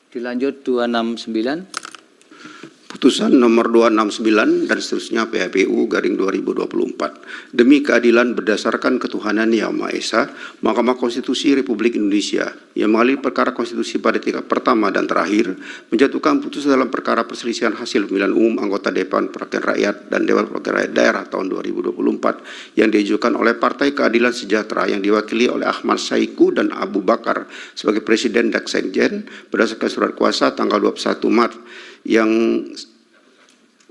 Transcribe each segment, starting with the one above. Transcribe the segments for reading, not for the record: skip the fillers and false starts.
Dilanjut 269. Putusan nomor 269 dan seterusnya PHPU garing 2024. Demi keadilan berdasarkan ketuhanan Yang Maha Esa, Mahkamah Konstitusi Republik Indonesia yang mengalami perkara konstitusi pada tingkat pertama dan terakhir menjatuhkan putusan dalam perkara perselisihan hasil pemilihan umum anggota Dewan Perwakilan Rakyat dan Dewan Perwakilan Rakyat Daerah tahun 2024 yang diajukan oleh Partai Keadilan Sejahtera yang diwakili oleh Ahmad Saiku dan Abu Bakar sebagai Presiden dan Sekjen berdasarkan surat kuasa tanggal 21 Maret yang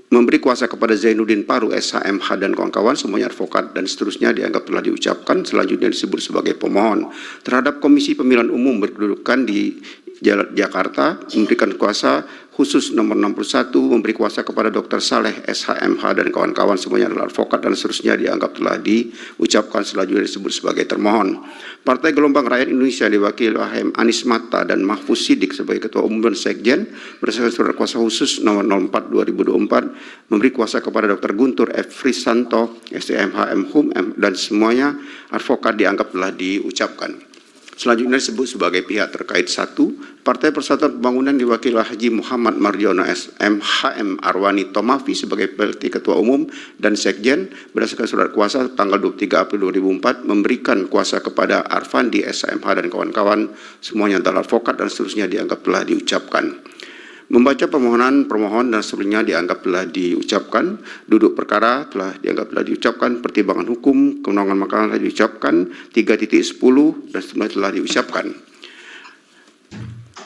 memberi kuasa kepada Zainuddin Paru, SHMH dan kawan-kawan, semuanya advokat dan seterusnya dianggap telah diucapkan, selanjutnya disebut sebagai pemohon. Terhadap Komisi Pemilihan Umum berkedudukan di Jakarta, memberikan kuasa khusus nomor 61, memberi kuasa kepada Dr. Saleh, SHMH dan kawan-kawan, semuanya adalah advokat dan seterusnya dianggap telah diucapkan, selanjutnya disebut sebagai termohon. Partai Gelombang Rakyat Indonesia diwakili oleh Anies Mata dan Mahfuz Siddiq sebagai Ketua Umum dan Sekjen berdasarkan surat kuasa khusus nomor 04/2024 memberi kuasa kepada Dr. Guntur F. Frisanto, SHMH, MHUM dan semuanya advokat dianggap telah diucapkan. Selanjutnya disebut sebagai pihak terkait 1, Partai Persatuan Pembangunan diwakili Haji Muhammad Mardiono SMHM Arwani Tomafi sebagai PLT Ketua Umum dan Sekjen berdasarkan surat kuasa tanggal 23 April 2004 memberikan kuasa kepada Arfandi SMH dan kawan-kawan, semuanya adalah advokat dan seterusnya dianggap telah diucapkan. Membaca permohonan pemohon dan sebelumnya dianggap telah diucapkan, duduk perkara telah dianggap telah diucapkan, pertimbangan hukum, kewenangan mahkamah telah diucapkan, 3.10 dan seterusnya telah diucapkan.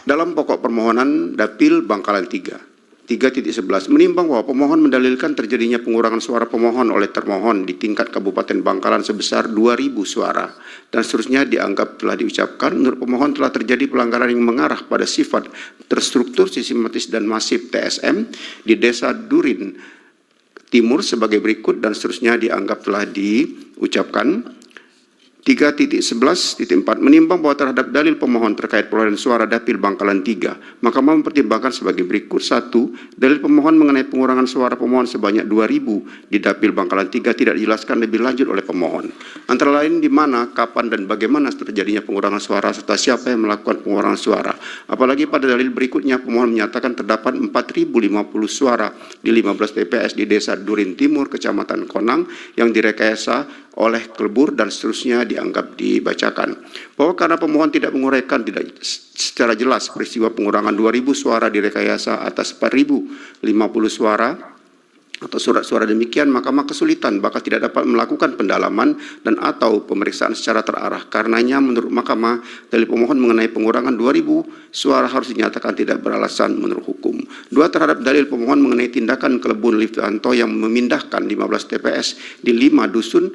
Dalam pokok permohonan Dapil Bangkalan 3.11 menimbang bahwa pemohon mendalilkan terjadinya pengurangan suara pemohon oleh termohon di tingkat Kabupaten Bangkalan sebesar 2.000 suara dan seterusnya dianggap telah diucapkan. Menurut pemohon telah terjadi pelanggaran yang mengarah pada sifat terstruktur, sistematis dan masif TSM di Desa Durin Timur sebagai berikut dan seterusnya dianggap telah diucapkan. 3.11.4 menimbang bahwa terhadap dalil pemohon terkait perolehan suara Dapil Bangkalan 3, Mahkamah mempertimbangkan sebagai berikut. 1. Dalil pemohon mengenai pengurangan suara pemohon sebanyak 2.000 di Dapil Bangkalan 3 tidak dijelaskan lebih lanjut oleh pemohon. Antara lain di mana, kapan dan bagaimana terjadinya pengurangan suara serta siapa yang melakukan pengurangan suara. Apalagi pada dalil berikutnya pemohon menyatakan terdapat 4.050 suara di 15 TPS di Desa Durin Timur, Kecamatan Konang yang direkayasa oleh Klebur dan seterusnya dianggap dibacakan. Bahwa karena pemohon tidak menguraikan secara jelas peristiwa pengurangan 2.000 suara direkayasa atas 4.050 suara atau surat-suara demikian, Mahkamah kesulitan bahkan tidak dapat melakukan pendalaman dan atau pemeriksaan secara terarah. Karenanya menurut Mahkamah, dalil pemohon mengenai pengurangan 2.000 suara harus dinyatakan tidak beralasan menurut hukum. 2. Terhadap dalil pemohon mengenai tindakan Kelebun Livianto yang memindahkan 15 TPS di 5 dusun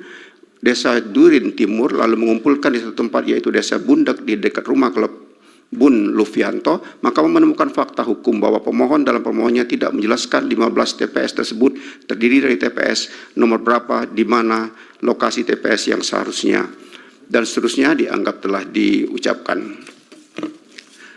Desa Durin Timur lalu mengumpulkan di satu tempat yaitu Desa Bundak di dekat rumah Kelebun Lufianto, Mahkamah menemukan fakta hukum bahwa pemohon dalam permohonannya tidak menjelaskan 15 TPS tersebut terdiri dari TPS nomor berapa, di mana lokasi TPS yang seharusnya dan seterusnya dianggap telah diucapkan.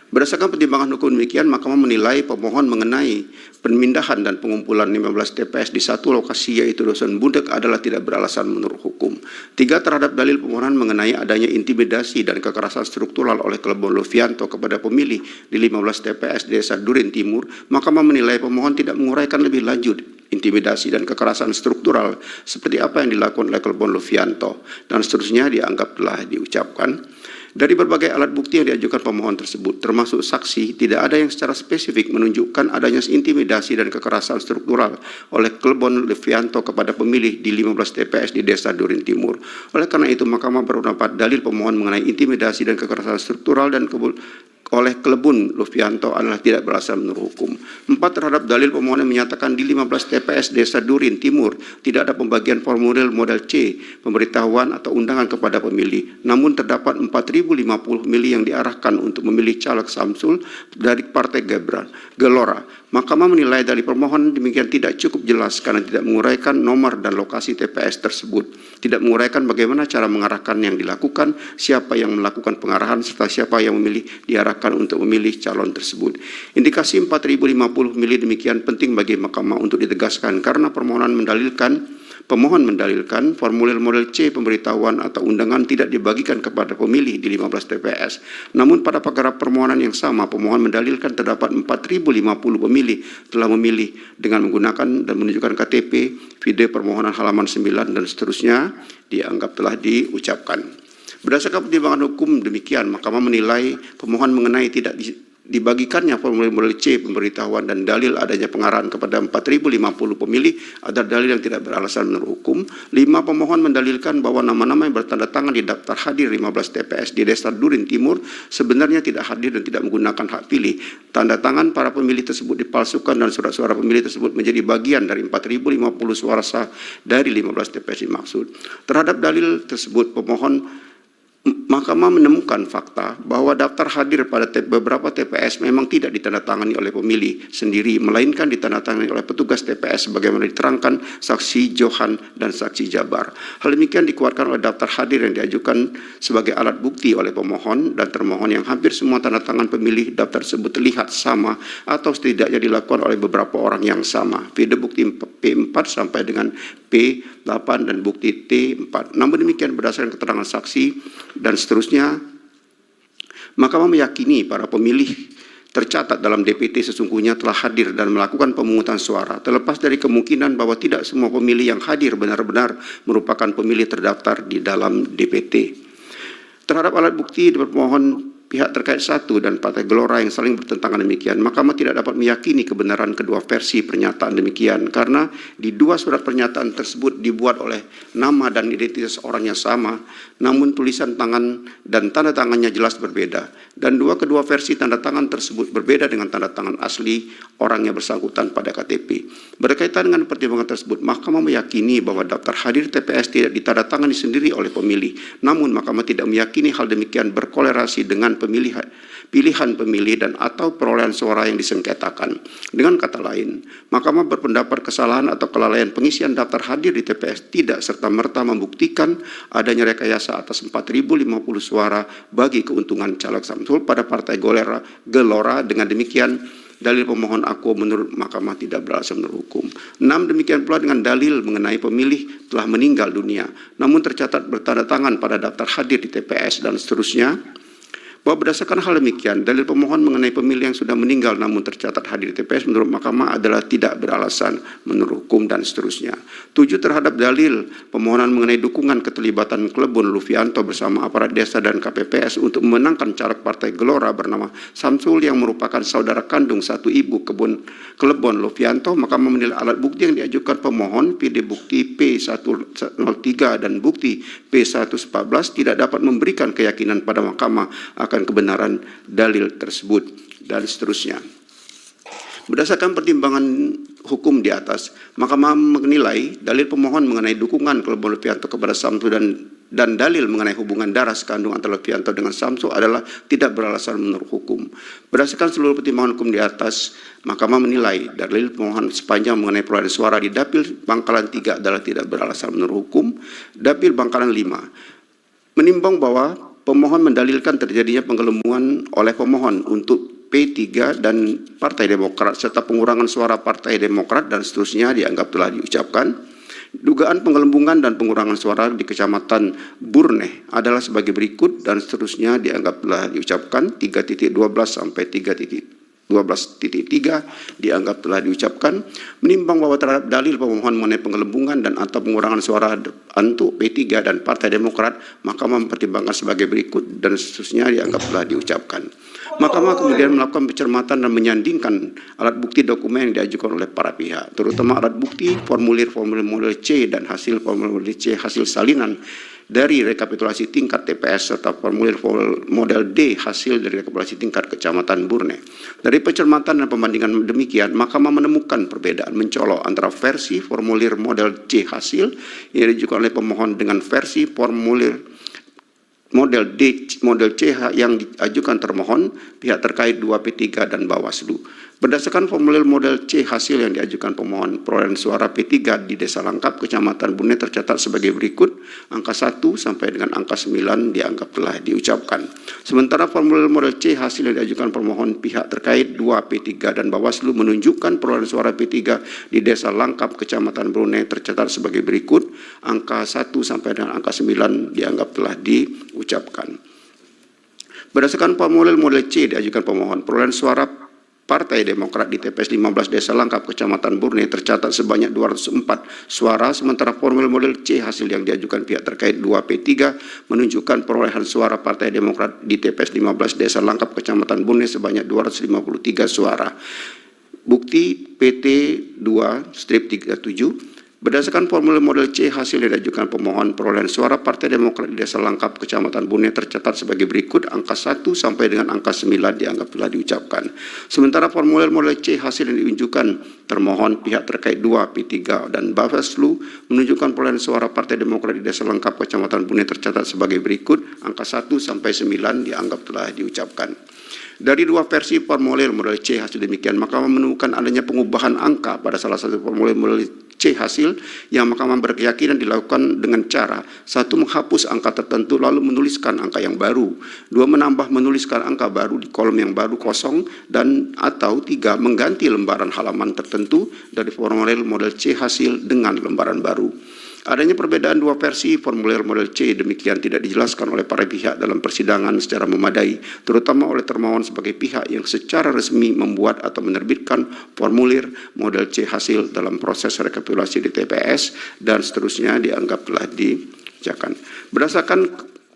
Berdasarkan pertimbangan hukum demikian, Mahkamah menilai pemohon mengenai pemindahan dan pengumpulan 15 TPS di satu lokasi yaitu Dusun Bundak adalah tidak beralasan menurut hukum. 3. Terhadap dalil pemohonan mengenai adanya intimidasi dan kekerasan struktural oleh Kelebun Lufianto kepada pemilih di 15 TPS Desa Durin Timur, Mahkamah menilai pemohon tidak menguraikan lebih lanjut intimidasi dan kekerasan struktural seperti apa yang dilakukan oleh Kelebun Lufianto dan seterusnya dianggap telah diucapkan. Dari berbagai alat bukti yang diajukan pemohon tersebut, termasuk saksi, tidak ada yang secara spesifik menunjukkan adanya intimidasi dan kekerasan struktural oleh Kelebun Lufianto kepada pemilih di 15 TPS di Desa Durin Timur. Oleh karena itu, Mahkamah berpendapat dalil pemohon mengenai intimidasi dan kekerasan struktural dan oleh Kelebun Lufianto adalah tidak beralasan menurut hukum. 4. Terhadap dalil pemohon yang menyatakan di 15 TPS Desa Durin Timur tidak ada pembagian formulir model C, pemberitahuan atau undangan kepada pemilih. Namun terdapat 4.050 pemilih yang diarahkan untuk memilih caleg Samsul dari Partai Gelora. Mahkamah menilai dalil permohonan demikian tidak cukup jelas karena tidak menguraikan nomor dan lokasi TPS tersebut, tidak menguraikan bagaimana cara mengarahkan yang dilakukan, siapa yang melakukan pengarahan, serta siapa yang memilih diarahkan untuk memilih calon tersebut. Indikasi 4.050 pemilih demikian penting bagi Mahkamah untuk ditegaskan karena permohonan mendalilkan Pemohon mendalilkan formulir model C pemberitahuan atau undangan tidak dibagikan kepada pemilih di 15 TPS. Namun pada paragraf permohonan yang sama, pemohon mendalilkan terdapat 4.050 pemilih telah memilih dengan menggunakan dan menunjukkan KTP, video permohonan halaman 9 dan seterusnya dianggap telah diucapkan. Berdasarkan pertimbangan hukum demikian, Mahkamah menilai pemohon mengenai tidak dibagikannya formulir model C pemberitahuan dan dalil adanya pengarahan kepada 4.050 pemilih adalah dalil yang tidak beralasan menurut hukum. 5. Pemohon mendalilkan bahwa nama-nama yang bertanda tangan di daftar hadir 15 TPS di Desa Durin Timur sebenarnya tidak hadir dan tidak menggunakan hak pilih. Tanda tangan para pemilih tersebut dipalsukan dan surat suara pemilih tersebut menjadi bagian dari 4.050 suara sah dari 15 TPS dimaksud. Terhadap dalil tersebut, Mahkamah menemukan fakta bahwa daftar hadir pada beberapa TPS memang tidak ditandatangani oleh pemilih sendiri, melainkan ditandatangani oleh petugas TPS sebagaimana diterangkan saksi Johan dan saksi Jabar. Hal demikian dikuatkan oleh daftar hadir yang diajukan sebagai alat bukti oleh pemohon dan termohon yang hampir semua tanda tangan pemilih daftar tersebut terlihat sama atau setidaknya dilakukan oleh beberapa orang yang sama. Video bukti P4 sampai dengan P8 dan bukti T4. Namun demikian berdasarkan keterangan saksi dan seterusnya, Mahkamah meyakini para pemilih tercatat dalam DPT sesungguhnya telah hadir dan melakukan pemungutan suara, terlepas dari kemungkinan bahwa tidak semua pemilih yang hadir benar-benar merupakan pemilih terdaftar di dalam DPT. Terhadap alat bukti pemohon pihak terkait 1 dan Partai Gelora yang saling bertentangan demikian, Mahkamah tidak dapat meyakini kebenaran kedua versi pernyataan demikian karena di dua surat pernyataan tersebut dibuat oleh nama dan identitas orang yang sama, namun tulisan tangan dan tanda tangannya jelas berbeda, dan kedua versi tanda tangan tersebut berbeda dengan tanda tangan asli orang yang bersangkutan pada KTP. Berkaitan dengan pertimbangan tersebut, Mahkamah meyakini bahwa daftar hadir TPS tidak ditandatangani sendiri oleh pemilih, namun Mahkamah tidak meyakini hal demikian berkolerasi dengan pilihan pemilih dan atau perolehan suara yang disengketakan. Dengan kata lain, Mahkamah berpendapat kesalahan atau kelalaian pengisian daftar hadir di TPS tidak serta-merta membuktikan adanya rekayasa atas 4.050 suara bagi keuntungan caleg Samsul pada Partai Gelora. Dengan demikian, dalil pemohon akuo menurut Mahkamah tidak beralasan menurut hukum. 6. Demikian pula dengan dalil mengenai pemilih telah meninggal dunia, namun tercatat bertanda tangan pada daftar hadir di TPS dan seterusnya, bahwa berdasarkan hal demikian, dalil pemohon mengenai pemilih yang sudah meninggal namun tercatat hadir di TPS menurut Mahkamah adalah tidak beralasan menurut hukum dan seterusnya. 7. Terhadap dalil pemohonan mengenai dukungan keterlibatan Klebon Lufianto bersama aparat desa dan KPPS untuk memenangkan caleg Partai Gelora bernama Samsul yang merupakan saudara kandung satu ibu Klebon Lufianto, Mahkamah menilai alat bukti yang diajukan pemohon, PD bukti P103 dan bukti P114 tidak dapat memberikan keyakinan pada Mahkamah akan kebenaran dalil tersebut dan seterusnya. Berdasarkan pertimbangan hukum di atas, Mahkamah menilai dalil pemohon mengenai dukungan Klebon Lufianto kepada Samsu dan dalil mengenai hubungan darah sekandung antara Lufianto dengan Samsu adalah tidak beralasan menurut hukum. Berdasarkan seluruh pertimbangan hukum di atas, Mahkamah menilai dalil pemohon sepanjang mengenai perolehan suara di Dapil Bangkalan 3 adalah tidak beralasan menurut hukum. Dapil Bangkalan 5 menimbang bahwa pemohon mendalilkan terjadinya penggelembungan oleh pemohon untuk P3 dan Partai Demokrat serta pengurangan suara Partai Demokrat dan seterusnya dianggap telah diucapkan. Dugaan penggelembungan dan pengurangan suara di Kecamatan Burneh adalah sebagai berikut dan seterusnya dianggap telah diucapkan. 3.12 sampai 3.12.3 dianggap telah diucapkan. Menimbang bahwa terhadap dalil pemohon mengenai penggelembungan dan atau pengurangan suara untuk P3 dan Partai Demokrat, Mahkamah mempertimbangkan sebagai berikut dan seterusnya dianggap telah diucapkan. Mahkamah kemudian melakukan pencermatan dan menyandingkan alat bukti dokumen yang diajukan oleh para pihak, terutama alat bukti formulir model C dan hasil formulir model C hasil salinan dari rekapitulasi tingkat TPS serta formulir model D hasil dari rekapitulasi tingkat Kecamatan Burneh. Dari pencermatan dan pembandingan demikian, Mahkamah menemukan perbedaan mencolok antara versi formulir model C hasil yang diajukan oleh pemohon dengan versi formulir model D, model C yang diajukan termohon, pihak terkait 2 P3 dan Bawaslu. Berdasarkan formulir model C hasil yang diajukan pemohon, perolehan suara P3 di Desa Langkap, Kecamatan Bune tercatat sebagai berikut. Angka 1 sampai dengan angka 9 dianggap telah diucapkan. Sementara formulir model C hasil yang diajukan pemohon pihak terkait 2 P3 dan Bawaslu menunjukkan perolehan suara P3 di Desa Langkap, Kecamatan Bune tercatat sebagai berikut. Angka 1 sampai dengan angka 9 dianggap telah diucapkan. Berdasarkan formulir model C diajukan pemohon, perolehan suara Partai Demokrat di TPS 15 Desa Langkap, Kecamatan Bune tercatat sebanyak 204 suara, sementara formulir model C hasil yang diajukan pihak terkait 2 P3 menunjukkan perolehan suara Partai Demokrat di TPS 15 Desa Langkap, Kecamatan Bune sebanyak 253 suara. Bukti PT 2-37. Berdasarkan formulir model C hasil yang diajukan pemohon, perolehan suara Partai Demokrat di Desa Langkap, Kecamatan Bune tercatat sebagai berikut. Angka 1 sampai dengan angka 9 dianggap telah diucapkan. Sementara formulir model C hasil yang diunjukkan termohon pihak terkait 2 P3 dan Bawaslu menunjukkan perolehan suara Partai Demokrat di Desa Langkap, Kecamatan Bune tercatat sebagai berikut. Angka 1 sampai 9 dianggap telah diucapkan. Dari dua versi formulir model C hasil demikian, Mahkamah menemukan adanya pengubahan angka pada salah satu formulir model C hasil yang Mahkamah berkeyakinan dilakukan dengan cara: 1. Menghapus angka tertentu lalu menuliskan angka yang baru, 2. Menambah menuliskan angka baru di kolom yang baru kosong, dan atau 3. Mengganti lembaran halaman tertentu dari formulir model C hasil dengan lembaran baru. Adanya perbedaan dua versi formulir model C demikian tidak dijelaskan oleh para pihak dalam persidangan secara memadai, terutama oleh termohon sebagai pihak yang secara resmi membuat atau menerbitkan formulir model C hasil dalam proses rekapitulasi di TPS dan seterusnya dianggap telah dibacakan. Berdasarkan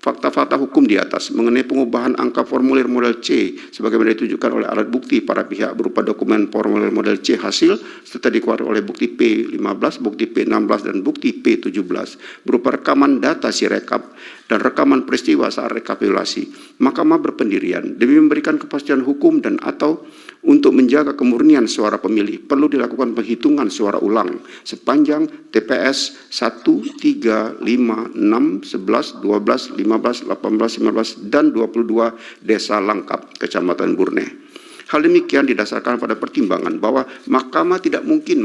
fakta-fakta hukum di atas mengenai pengubahan angka formulir model C sebagaimana ditunjukkan oleh alat bukti para pihak berupa dokumen formulir model C hasil serta dikeluarkan oleh bukti P15, bukti P16 dan bukti P17 berupa rekaman data sirekap dan rekaman peristiwa saat rekapitulasi, Mahkamah berpendirian demi memberikan kepastian hukum dan atau untuk menjaga kemurnian suara pemilih perlu dilakukan penghitungan suara ulang sepanjang TPS 1, 3, 5, 6, 11, 12, 15, 18, 19, dan 22 Desa Langkap, Kecamatan Bune. Hal demikian didasarkan pada pertimbangan bahwa Mahkamah tidak mungkin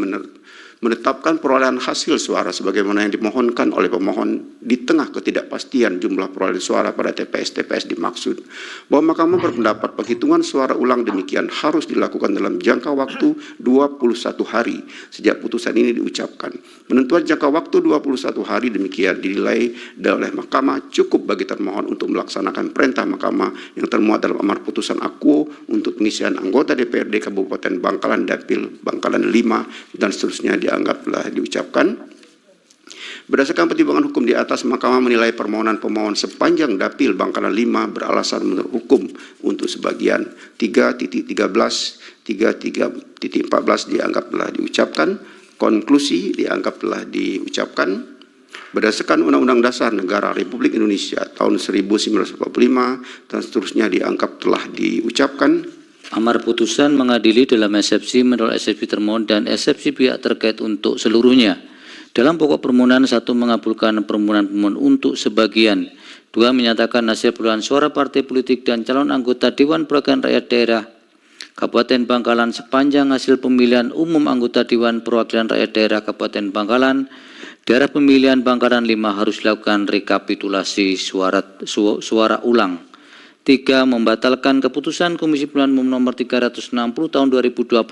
menetapkan perolehan hasil suara sebagaimana yang dimohonkan oleh pemohon di tengah ketidakpastian jumlah perolehan suara pada TPS-TPS dimaksud. Bahwa Mahkamah berpendapat penghitungan suara ulang demikian harus dilakukan dalam jangka waktu 21 hari sejak putusan ini diucapkan. Penentuan jangka waktu 21 hari demikian dinilai oleh Mahkamah cukup bagi termohon untuk melaksanakan perintah Mahkamah yang termuat dalam amar putusan akuo untuk pengisian anggota DPRD Kabupaten Bangkalan Dapil Bangkalan 5 dan seterusnya dianggap telah diucapkan. Berdasarkan pertimbangan hukum di atas, Mahkamah menilai permohonan pemohon sepanjang Dapil Bangkalan 5 beralasan menurut hukum untuk sebagian 3.13, 3.14 dianggap telah diucapkan. Konklusi dianggap telah diucapkan. Berdasarkan Undang-Undang Dasar Negara Republik Indonesia tahun 1945 dan seterusnya dianggap telah diucapkan. Amar putusan mengadili dalam eksepsi menolak eksepsi termohon dan eksepsi pihak terkait untuk seluruhnya. Dalam pokok permohonan, 1. Mengabulkan permohonan pemohon untuk sebagian. 2. Menyatakan hasil perolehan suara partai politik dan calon anggota Dewan Perwakilan Rakyat Daerah Kabupaten Bangkalan sepanjang hasil pemilihan umum anggota Dewan Perwakilan Rakyat Daerah Kabupaten Bangkalan, daerah pemilihan Bangkalan 5 harus dilakukan rekapitulasi suara ulang. 3. Membatalkan keputusan Komisi Pemilihan Umum nomor 360 tahun 2024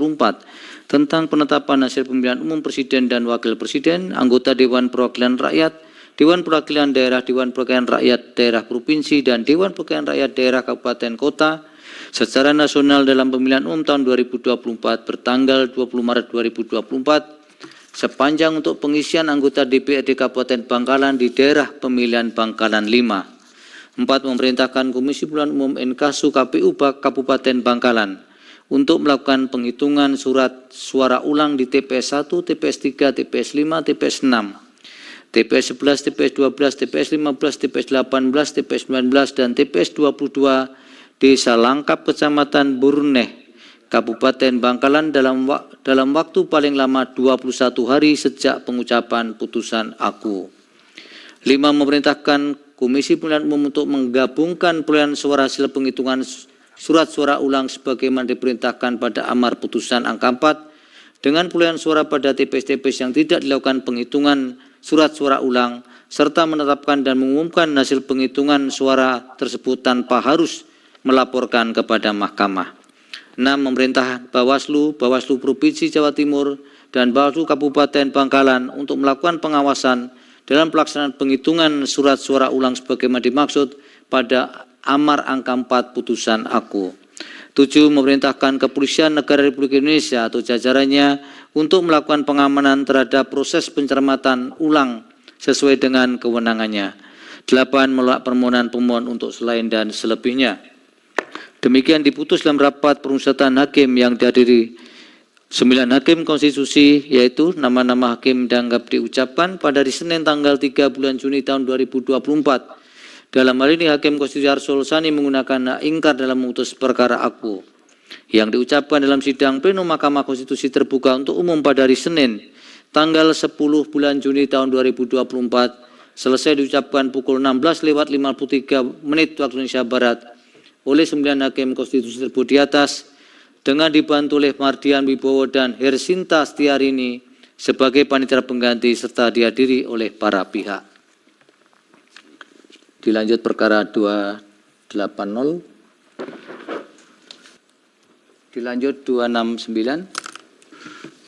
tentang penetapan hasil pemilihan umum Presiden dan Wakil Presiden, anggota Dewan Perwakilan Rakyat, Dewan Perwakilan Daerah, Dewan Perwakilan Rakyat Daerah Provinsi, dan Dewan Perwakilan Rakyat Daerah Kabupaten Kota secara nasional dalam pemilihan umum tahun 2024 bertanggal 20 Maret 2024 sepanjang untuk pengisian anggota DPRD Kabupaten Bangkalan di daerah pemilihan Bangkalan 5. 4. Memerintahkan Komisi Pemilihan Umum Inkasu KPU Kabupaten Bangkalan untuk melakukan penghitungan surat suara ulang di TPS 1, TPS 3, TPS 5, TPS 6, TPS 11, TPS 12, TPS 15, TPS 18, TPS 19, dan TPS 22 Desa Langkap, Kecamatan Bune, Kabupaten Bangkalan dalam waktu paling lama 21 hari sejak pengucapan putusan aku. 5. Memerintahkan Komisi Pemilihan Umum untuk menggabungkan perolehan suara hasil penghitungan surat suara ulang sebagaimana diperintahkan pada amar putusan angka 4 dengan perolehan suara pada TPS-TPS yang tidak dilakukan penghitungan surat suara ulang serta menetapkan dan mengumumkan hasil penghitungan suara tersebut tanpa harus melaporkan kepada Mahkamah. 6. Memerintah Bawaslu Provinsi Jawa Timur dan Bawaslu Kabupaten Bangkalan untuk melakukan pengawasan dalam pelaksanaan penghitungan surat suara ulang sebagaimana dimaksud pada amar angka 4 putusan aku. 7. Memerintahkan Kepolisian Negara Republik Indonesia atau jajarannya untuk melakukan pengamanan terhadap proses pencermatan ulang sesuai dengan kewenangannya. 8. Menolak permohonan pemohon untuk selain dan selebihnya. Demikian diputus dalam rapat permusyawaratan hakim yang dihadiri 9 hakim konstitusi, yaitu nama-nama hakim dianggap diucapkan pada hari Senin tanggal 3 bulan Juni tahun 2024. Dalam hal ini Hakim Konstitusi Arsul Sani menggunakan hak ingkar dalam memutus perkara aku yang diucapkan dalam sidang pleno Mahkamah Konstitusi terbuka untuk umum pada hari Senin tanggal 10 bulan Juni tahun 2024 selesai diucapkan pukul 16:53 waktu Indonesia Barat oleh 9 hakim konstitusi tersebut di atas dengan dibantu oleh Mardian Wibowo dan Hersinta Stiarini sebagai panitia pengganti serta dihadiri oleh para pihak. Dilanjut perkara 280. Dilanjut 269.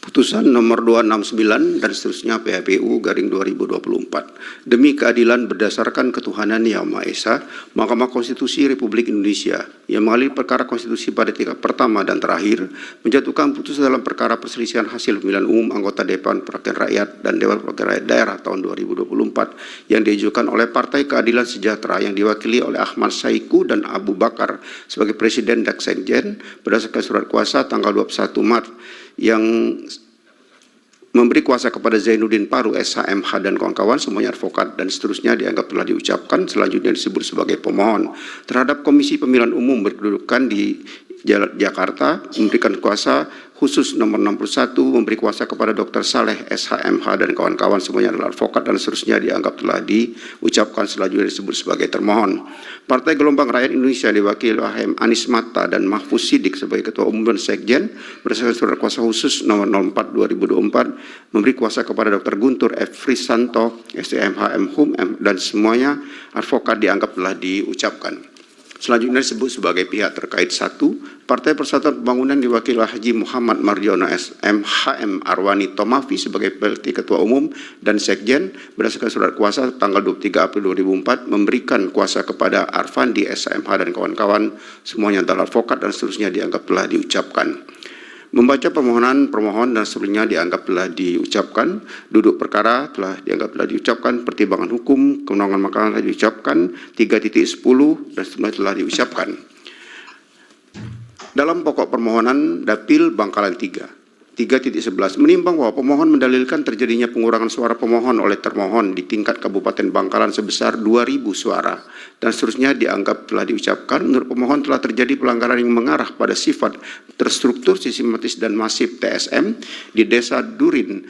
Putusan nomor 269 dan seterusnya PHPU garing 2024. Demi keadilan berdasarkan ketuhanan Yang Maha Esa, Mahkamah Konstitusi Republik Indonesia yang mengalami perkara konstitusi pada tingkat pertama dan terakhir menjatuhkan putusan dalam perkara perselisihan hasil pemilihan umum anggota Dewan Perwakilan Rakyat dan Dewan Perwakilan Rakyat Daerah tahun 2024 yang diajukan oleh Partai Keadilan Sejahtera yang diwakili oleh Ahmad Saiku dan Abu Bakar sebagai Presiden dan Sekjen berdasarkan surat kuasa tanggal 21 Maret yang memberi kuasa kepada Zainuddin Paru, SHMH dan kawan-kawan semuanya advokat dan seterusnya dianggap telah diucapkan, selanjutnya disebut sebagai pemohon terhadap Komisi Pemilihan Umum berkedudukan di Jakarta memberikan kuasa khusus nomor 61 memberi kuasa kepada Dr. Saleh SHMH dan kawan-kawan semuanya adalah advokat dan seterusnya dianggap telah diucapkan, selanjutnya disebut sebagai termohon. Partai Gelombang Rakyat Indonesia diwakili oleh Anies Mata dan Mahfuz Siddiq sebagai Ketua Umum dan Sekjen berdasarkan surat kuasa khusus nomor 04 2024 memberi kuasa kepada Dr. Guntur F. Frisanto SHMH MHUM dan semuanya advokat dianggap telah diucapkan. Selanjutnya disebut sebagai pihak terkait 1. Partai Persatuan Pembangunan diwakili Haji Muhammad Mardiono SMHM Arwani Tomafi sebagai PLT Ketua Umum dan Sekjen berdasarkan surat kuasa tanggal 23 April 2004 memberikan kuasa kepada Arfandi SMH dan kawan-kawan semuanya adalah advokat dan seterusnya dianggap telah diucapkan. Membaca permohonan pemohon dan sebelumnya dianggap telah diucapkan, duduk perkara telah dianggap telah diucapkan, pertimbangan hukum, kewenangan mahkamah telah diucapkan, 3.10 dan sebelumnya telah diucapkan. Dalam pokok permohonan Dapil Bangkalan 3.11 menimbang bahwa pemohon mendalilkan terjadinya pengurangan suara pemohon oleh termohon di tingkat Kabupaten Bangkalan sebesar 2.000 suara dan seterusnya dianggap telah diucapkan. Menurut pemohon telah terjadi pelanggaran yang mengarah pada sifat terstruktur, sistematis dan masif TSM di Desa Durin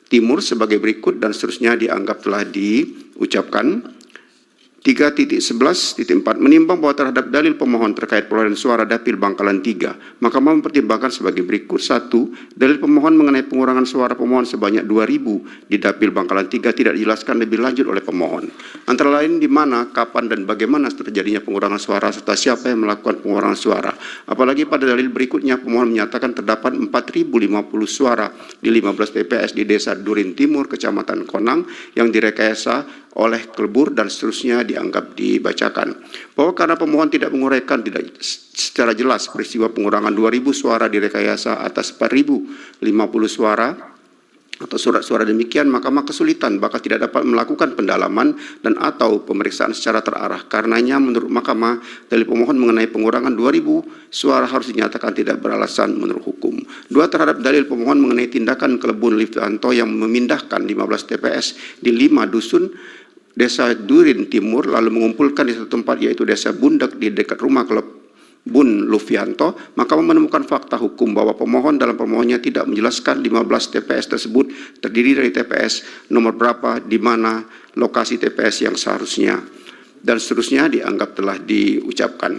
Timur sebagai berikut dan seterusnya dianggap telah diucapkan. 3.11.4 menimbang bahwa terhadap dalil pemohon terkait perolehan suara Dapil Bangkalan 3, Mahkamah mempertimbangkan sebagai berikut. 1. Dalil pemohon mengenai pengurangan suara pemohon sebanyak 2.000 di Dapil Bangkalan 3 tidak dijelaskan lebih lanjut oleh pemohon. Antara lain di mana, kapan dan bagaimana terjadinya pengurangan suara serta siapa yang melakukan pengurangan suara. Apalagi pada dalil berikutnya pemohon menyatakan terdapat 4.050 suara di 15 TPS di Desa Durin Timur, Kecamatan Konang yang direkayasa oleh Kelbur dan seterusnya dianggap dibacakan. Bahwa karena pemohon tidak menguraikan secara jelas peristiwa pengurangan 2.000 suara direkayasa atas 4.050 suara atau surat suara demikian, Mahkamah kesulitan bahkan tidak dapat melakukan pendalaman dan atau pemeriksaan secara terarah. Karenanya menurut Mahkamah, dalil pemohon mengenai pengurangan 2.000 suara harus dinyatakan tidak beralasan menurut hukum. 2. Terhadap dalil pemohon mengenai tindakan Kelebun Livianto yang memindahkan 15 TPS di 5 dusun Desa Durin Timur lalu mengumpulkan di satu tempat yaitu Desa Bundak di dekat rumah Kelebun Lufianto, Mahkamah menemukan fakta hukum bahwa pemohon dalam permohonannya tidak menjelaskan 15 TPS tersebut terdiri dari TPS nomor berapa, di mana lokasi TPS yang seharusnya dan seterusnya dianggap telah diucapkan.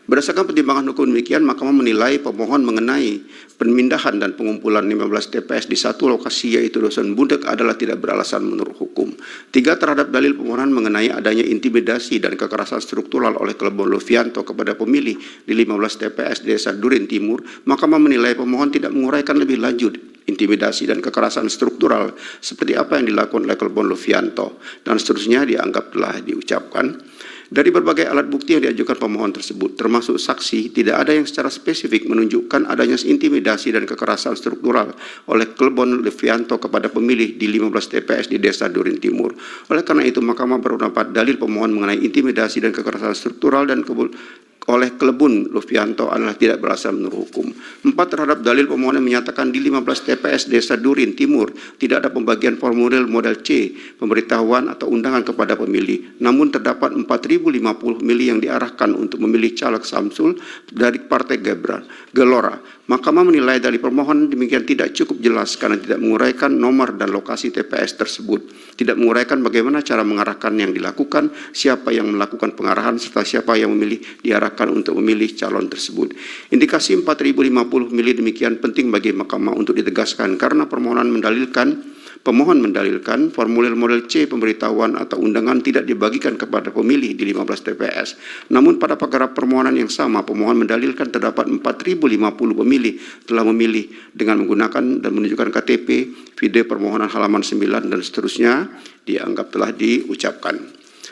Berdasarkan pertimbangan hukum demikian, Mahkamah menilai pemohon mengenai pemindahan dan pengumpulan 15 TPS di satu lokasi yaitu Dusun Budek adalah tidak beralasan menurut hukum. 3. Terhadap dalil pemohonan mengenai adanya intimidasi dan kekerasan struktural oleh Klebon Lufianto kepada pemilih di 15 TPS Desa Durin Timur, Mahkamah menilai pemohon tidak menguraikan lebih lanjut intimidasi dan kekerasan struktural seperti apa yang dilakukan oleh Klebon Lufianto, dan seterusnya dianggap telah diucapkan. Dari berbagai alat bukti yang diajukan pemohon tersebut, termasuk saksi, tidak ada yang secara spesifik menunjukkan adanya intimidasi dan kekerasan struktural oleh Klebon Lufianto kepada pemilih di 15 TPS di Desa Durin Timur. Oleh karena itu, Mahkamah berpendapat dalil pemohon mengenai intimidasi dan kekerasan struktural dan oleh Klebon Lufianto adalah tidak beralasan menurut hukum. 4. Terhadap dalil pemohon yang menyatakan di 15 TPS Desa Durin Timur tidak ada pembagian formulir model C, pemberitahuan atau undangan kepada pemilih. Namun terdapat 4.050 pemilih yang diarahkan untuk memilih caleg Samsul dari Partai Gelora. Mahkamah menilai dari permohonan demikian tidak cukup jelas karena tidak menguraikan nomor dan lokasi TPS tersebut, tidak menguraikan bagaimana cara mengarahkan yang dilakukan, siapa yang melakukan pengarahan, serta siapa yang memilih diarahkan untuk memilih calon tersebut. Indikasi 4.050 pemilih demikian penting bagi Mahkamah untuk ditegaskan karena pemohon mendalilkan formulir model C pemberitahuan atau undangan tidak dibagikan kepada pemilih di 15 TPS. Namun pada paragraf permohonan yang sama, pemohon mendalilkan terdapat 4.050 pemilih telah memilih dengan menggunakan dan menunjukkan KTP, video permohonan halaman 9 dan seterusnya dianggap telah diucapkan.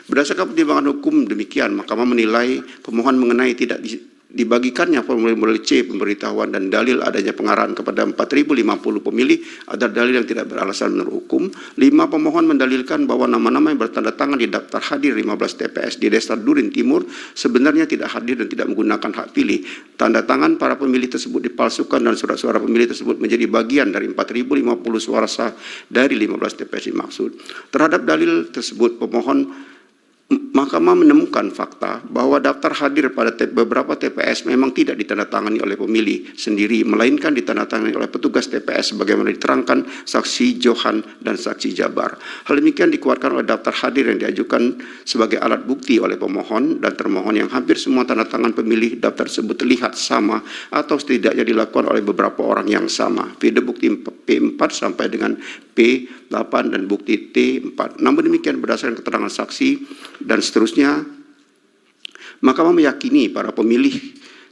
Berdasarkan pertimbangan hukum demikian, Mahkamah menilai pemohon mengenai tidak dibagikannya formulir model C pemberitahuan dan dalil adanya pengarahan kepada 4.050 pemilih adalah dalil yang tidak beralasan menurut hukum. 5. Pemohon mendalilkan bahwa nama-nama yang bertanda tangan di daftar hadir 15 TPS di Desa Durin Timur sebenarnya tidak hadir dan tidak menggunakan hak pilih. Tanda tangan para pemilih tersebut dipalsukan dan surat suara pemilih tersebut menjadi bagian dari 4.050 suara sah dari 15 TPS dimaksud. Terhadap dalil tersebut, Mahkamah menemukan fakta bahwa daftar hadir pada beberapa TPS memang tidak ditandatangani oleh pemilih sendiri, melainkan ditandatangani oleh petugas TPS sebagaimana diterangkan saksi Johan dan saksi Jabar. Hal demikian dikuatkan oleh daftar hadir yang diajukan sebagai alat bukti oleh pemohon dan termohon yang hampir semua tanda tangan pemilih daftar tersebut terlihat sama atau setidaknya dilakukan oleh beberapa orang yang sama. Video bukti P4 sampai dengan P8 dan bukti T4. Namun demikian berdasarkan keterangan saksi dan seterusnya, Mahkamah meyakini para pemilih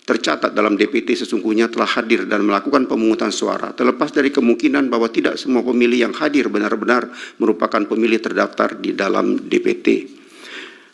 tercatat dalam DPT sesungguhnya telah hadir dan melakukan pemungutan suara, terlepas dari kemungkinan bahwa tidak semua pemilih yang hadir benar-benar merupakan pemilih terdaftar di dalam DPT.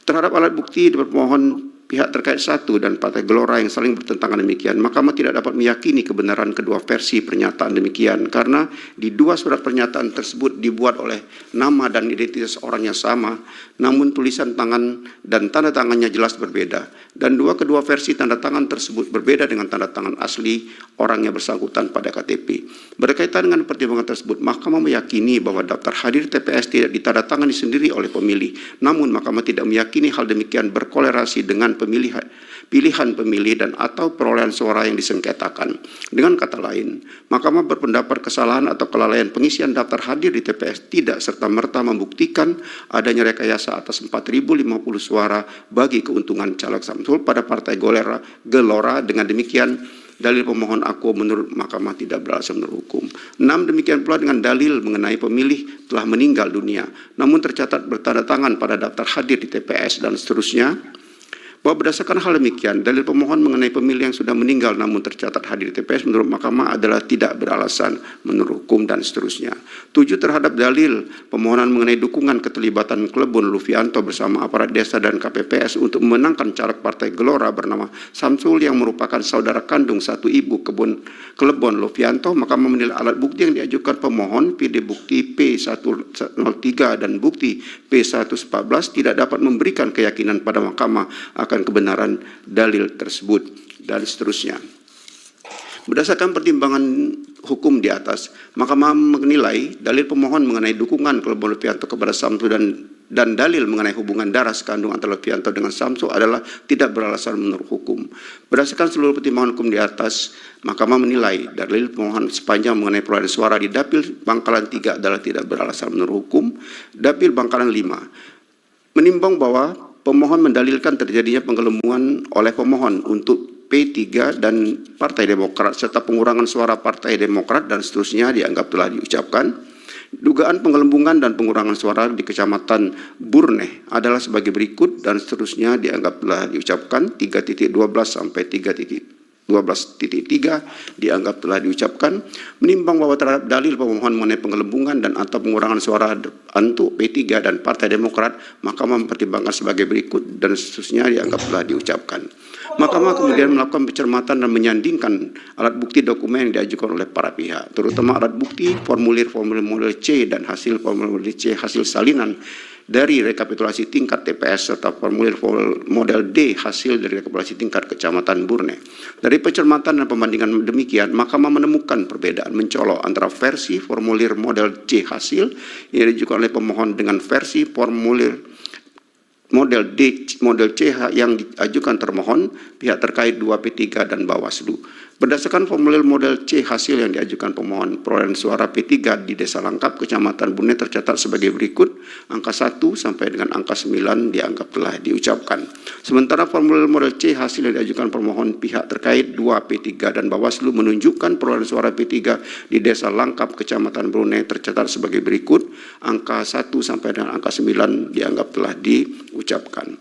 Terhadap alat bukti pemohon pihak terkait 1 dan Partai Gelora yang saling bertentangan demikian, Mahkamah tidak dapat meyakini kebenaran kedua versi pernyataan demikian karena di dua surat pernyataan tersebut dibuat oleh nama dan identitas orang yang sama, namun tulisan tangan dan tanda tangannya jelas berbeda, dan kedua versi tanda tangan tersebut berbeda dengan tanda tangan asli orang yang bersangkutan pada KTP. Berkaitan dengan pertimbangan tersebut, Mahkamah meyakini bahwa daftar hadir TPS tidak ditandatangani sendiri oleh pemilih, namun Mahkamah tidak meyakini hal demikian berkolerasi dengan pilihan pemilih dan atau perolehan suara yang disengketakan. Dengan kata lain, Mahkamah berpendapat kesalahan atau kelalaian pengisian daftar hadir di TPS tidak serta-merta membuktikan adanya rekayasa atas 4.050 suara bagi keuntungan caleg Samsul pada Partai Gelora. Dengan demikian, dalil pemohon aku menurut Mahkamah tidak beralasan menurut hukum. 6. Demikian pula dengan dalil mengenai pemilih telah meninggal dunia, namun tercatat bertanda tangan pada daftar hadir di TPS dan seterusnya, bahwa berdasarkan hal demikian, dalil pemohon mengenai pemilih yang sudah meninggal namun tercatat hadir di TPS menurut Mahkamah adalah tidak beralasan menurut hukum dan seterusnya. 7. Terhadap dalil pemohonan mengenai dukungan keterlibatan Klebon Lufianto bersama aparat desa dan KPPS untuk memenangkan caleg Partai Gelora bernama Samsul yang merupakan saudara kandung satu ibu Klebon Lufianto, Mahkamah menilai alat bukti yang diajukan pemohon, video bukti P103 dan bukti P114 tidak dapat memberikan keyakinan pada Mahkamah akan kebenaran dalil tersebut dan seterusnya. Berdasarkan pertimbangan hukum di atas, Mahkamah menilai dalil pemohon mengenai dukungan Klebon Lufianto kepada Samsul dan dalil mengenai hubungan darah sekandung antara Lufianto dengan Samsul adalah tidak beralasan menurut hukum. Berdasarkan seluruh pertimbangan hukum di atas, Mahkamah menilai dalil pemohon sepanjang mengenai perolehan suara di Dapil Bangkalan 3 adalah tidak beralasan menurut hukum. Dapil Bangkalan 5 menimbang bahwa pemohon mendalilkan terjadinya penggelembungan oleh pemohon untuk P3 dan Partai Demokrat serta pengurangan suara Partai Demokrat dan seterusnya dianggap telah diucapkan. Dugaan penggelembungan dan pengurangan suara di Kecamatan Burneh adalah sebagai berikut dan seterusnya dianggap telah diucapkan. 3.12 sampai 3.12.3 dianggap telah diucapkan. Menimbang bahwa terhadap dalil pemohon mengenai penggelembungan dan atau pengurangan suara untuk P3 dan Partai Demokrat, Mahkamah mempertimbangkan sebagai berikut dan seterusnya dianggap telah diucapkan. Mahkamah kemudian melakukan pencermatan dan menyandingkan alat bukti dokumen yang diajukan oleh para pihak, terutama alat bukti formulir-formulir model C dan hasil formulir model C hasil salinan dari rekapitulasi tingkat TPS serta formulir model D hasil dari rekapitulasi tingkat Kecamatan Burneh. Dari pencermatan dan pembandingan demikian, Mahkamah menemukan perbedaan mencolok antara versi formulir model C hasil yang diajukan oleh pemohon dengan versi formulir model D, model C yang diajukan termohon, pihak terkait 2P3 dan Bawaslu. Berdasarkan formulir model C hasil yang diajukan pemohon, perolehan suara P3 di Desa Langkap, Kecamatan Burneh tercatat sebagai berikut, angka 1 sampai dengan angka 9 dianggap telah diucapkan. Sementara formulir model C hasil yang diajukan pemohon pihak terkait 2P3 dan Bawaslu menunjukkan perolehan suara P3 di Desa Langkap, Kecamatan Burneh tercatat sebagai berikut, angka 1 sampai dengan angka 9 dianggap telah diucapkan.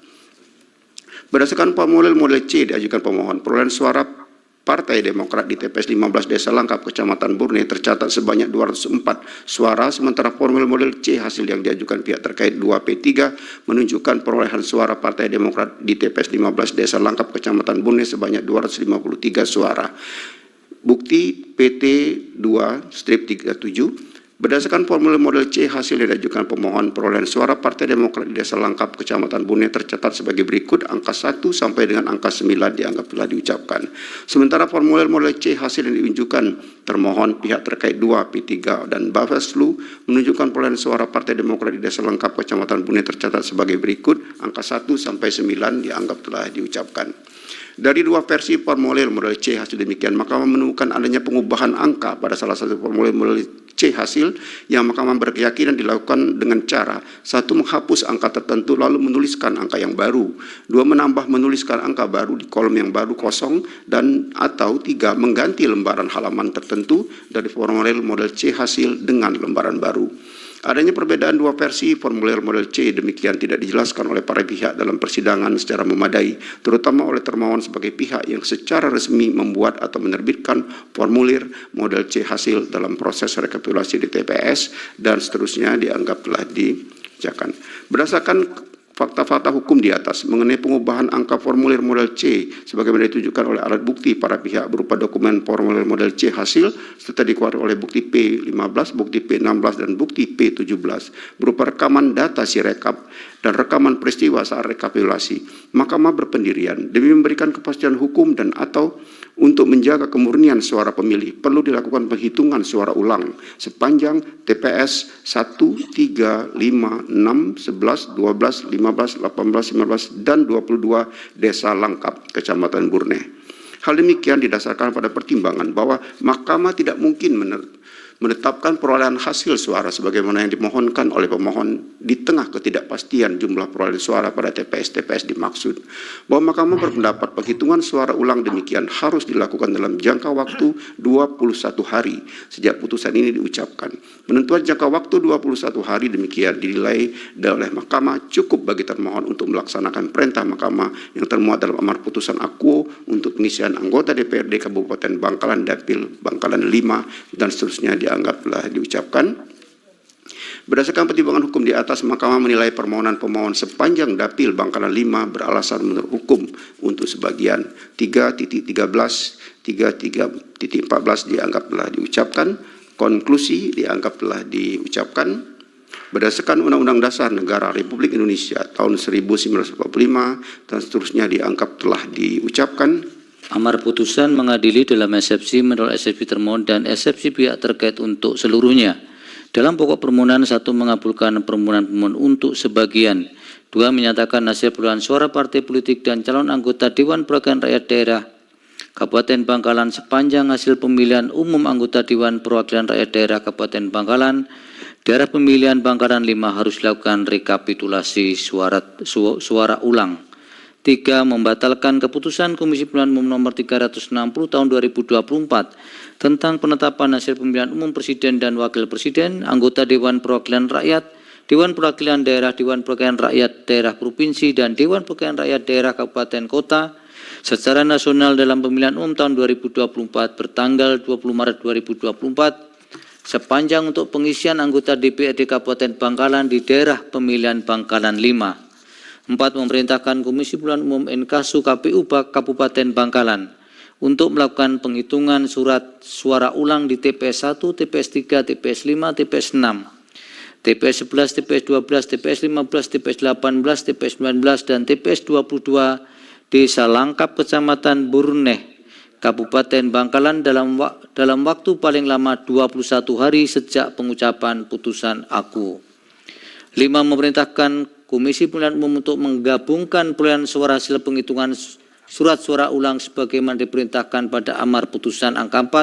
Berdasarkan formulir model C diajukan pemohon, perolehan suara Partai Demokrat di TPS 15 Desa Langkap, Kecamatan Burneh tercatat sebanyak 204 suara, sementara formulir model C hasil yang diajukan pihak terkait 2P3 menunjukkan perolehan suara Partai Demokrat di TPS 15 Desa Langkap, Kecamatan Burneh sebanyak 253 suara. Bukti PT 2-37. Berdasarkan formulir model C hasil yang diajukan pemohon, perolehan suara Partai Demokrat di Desa Langkap, Kecamatan Burneh tercatat sebagai berikut, angka 1 sampai dengan angka 9 dianggap telah diucapkan. Sementara formulir model C hasil yang diunjukkan termohon pihak terkait 2P3 dan Bawaslu menunjukkan perolehan suara Partai Demokrat di Desa Langkap, Kecamatan Burneh tercatat sebagai berikut, angka 1 sampai 9 dianggap telah diucapkan. Dari dua versi formulir model C hasil demikian, Mahkamah menemukan adanya pengubahan angka pada salah satu formulir model C hasil yang Mahkamah berkeyakinan dilakukan dengan cara 1. Menghapus angka tertentu lalu menuliskan angka yang baru, 2. Menambah menuliskan angka baru di kolom yang baru kosong, dan atau 3. Mengganti lembaran halaman tertentu dari formulir model C hasil dengan lembaran baru. Adanya perbedaan dua versi formulir model C demikian tidak dijelaskan oleh para pihak dalam persidangan secara memadai, terutama oleh termohon sebagai pihak yang secara resmi membuat atau menerbitkan formulir model C hasil dalam proses rekapitulasi di TPS dan seterusnya dianggap telah dibacakan. Berdasarkan fakta-fakta hukum di atas mengenai pengubahan angka formulir model C sebagaimana ditunjukkan oleh alat bukti para pihak berupa dokumen formulir model C hasil serta dikeluarkan oleh bukti P15, bukti P16 dan bukti P17 berupa rekaman data sirekap dan rekaman peristiwa saat rekapitulasi. Mahkamah berpendirian demi memberikan kepastian hukum dan atau untuk menjaga kemurnian suara pemilih perlu dilakukan penghitungan suara ulang sepanjang TPS 1, 3, 5, 6, 11, 12, 15, 18, 19, dan 22 Desa Langkap, Kecamatan Burneh. Hal demikian didasarkan pada pertimbangan bahwa Mahkamah tidak mungkin menetapkan perolehan hasil suara sebagaimana yang dimohonkan oleh pemohon di tengah ketidakpastian jumlah perolehan suara pada TPS-TPS dimaksud. Bahwa Mahkamah berpendapat penghitungan suara ulang demikian harus dilakukan dalam jangka waktu 21 hari sejak putusan ini diucapkan. Penentuan jangka waktu 21 hari demikian dinilai oleh Mahkamah cukup bagi termohon untuk melaksanakan perintah Mahkamah yang termuat dalam amar putusan akuo untuk pengisian anggota DPRD Kabupaten Bangkalan Dapil Bangkalan 5 dan seterusnya dianggap telah diucapkan. Berdasarkan pertimbangan hukum di atas, Mahkamah menilai permohonan pemohon sepanjang Dapil Bangkalan 5 beralasan menurut hukum untuk sebagian 3.13, 3.14 dianggap telah diucapkan, konklusi dianggap telah diucapkan. Berdasarkan Undang-Undang Dasar Negara Republik Indonesia tahun 1945 dan seterusnya dianggap telah diucapkan. Amar putusan mengadili dalam eksepsi menolak eksepsi termohon dan eksepsi pihak terkait untuk seluruhnya. Dalam pokok permohonan 1 mengabulkan permohonan pemohon untuk sebagian, 2 menyatakan hasil perolehan suara partai politik dan calon anggota Dewan Perwakilan Rakyat Daerah Kabupaten Bangkalan sepanjang hasil pemilihan umum anggota Dewan Perwakilan Rakyat Daerah Kabupaten Bangkalan Daerah pemilihan Bangkalan 5 harus dilakukan rekapitulasi suara ulang. 3. Membatalkan keputusan Komisi Pemilihan Umum nomor 360 tahun 2024 tentang penetapan hasil pemilihan umum Presiden dan Wakil Presiden, anggota Dewan Perwakilan Rakyat, Dewan Perwakilan Daerah, Dewan Perwakilan Rakyat Daerah Provinsi, dan Dewan Perwakilan Rakyat Daerah Kabupaten Kota secara nasional dalam pemilihan umum tahun 2024 bertanggal 20 Maret 2024 sepanjang untuk pengisian anggota DPRD Kabupaten Bangkalan di daerah pemilihan Bangkalan 5. 4. Memerintahkan Komisi Pemilihan Umum Inkasu KPU Kabupaten Bangkalan untuk melakukan penghitungan surat suara ulang di TPS 1, TPS 3, TPS 5, TPS 6, TPS 11, TPS 12, TPS 15, TPS 18, TPS 19, dan TPS 22 Desa Langkap Kecamatan Burneh, Kabupaten Bangkalan dalam waktu paling lama 21 hari sejak pengucapan putusan aku. 5. Memerintahkan Komisi Pemilihan Umum untuk menggabungkan perolehan suara hasil penghitungan surat suara ulang sebagaimana diperintahkan pada amar putusan angka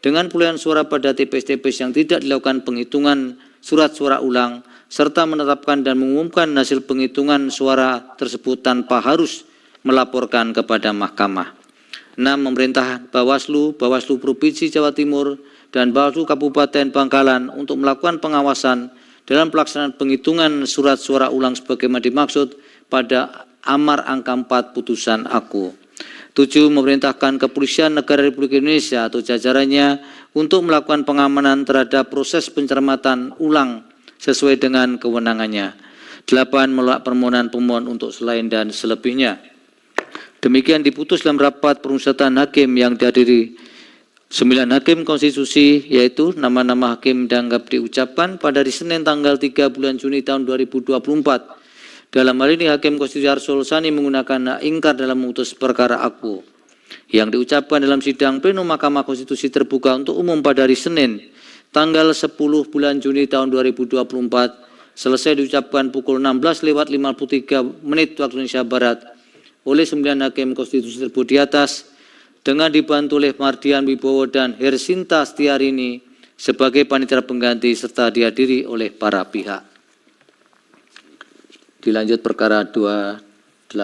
4 dengan perolehan suara pada TPS-TPS yang tidak dilakukan penghitungan surat suara ulang serta menetapkan dan mengumumkan hasil penghitungan suara tersebut tanpa harus melaporkan kepada Mahkamah. 6. Memerintah Bawaslu Provinsi Jawa Timur dan Bawaslu Kabupaten Bangkalan untuk melakukan pengawasan dalam pelaksanaan penghitungan surat suara ulang sebagaimana dimaksud pada amar angka 4 putusan aku. 7. Memerintahkan Kepolisian Negara Republik Indonesia atau jajarannya untuk melakukan pengamanan terhadap proses pencermatan ulang sesuai dengan kewenangannya. 8. Menolak permohonan pemohon untuk selain dan selebihnya. Demikian diputus dalam rapat permusyawaratan hakim yang dihadiri 9 hakim konstitusi, yaitu nama-nama hakim dianggap diucapkan pada hari Senin tanggal 3 bulan Juni tahun 2024. Dalam hal ini Hakim Konstitusi Arsul Sani menggunakan hak ingkar dalam memutus perkara aku yang diucapkan dalam sidang pleno Mahkamah Konstitusi terbuka untuk umum pada hari Senin tanggal 10 bulan Juni tahun 2024 selesai diucapkan pukul 16:53 waktu Indonesia Barat oleh 9 hakim konstitusi tersebut di atas dengan dibantu oleh Mardian Wibowo dan Hersinta Stiarini sebagai panitia pengganti serta dihadiri oleh para pihak. Dilanjut perkara 280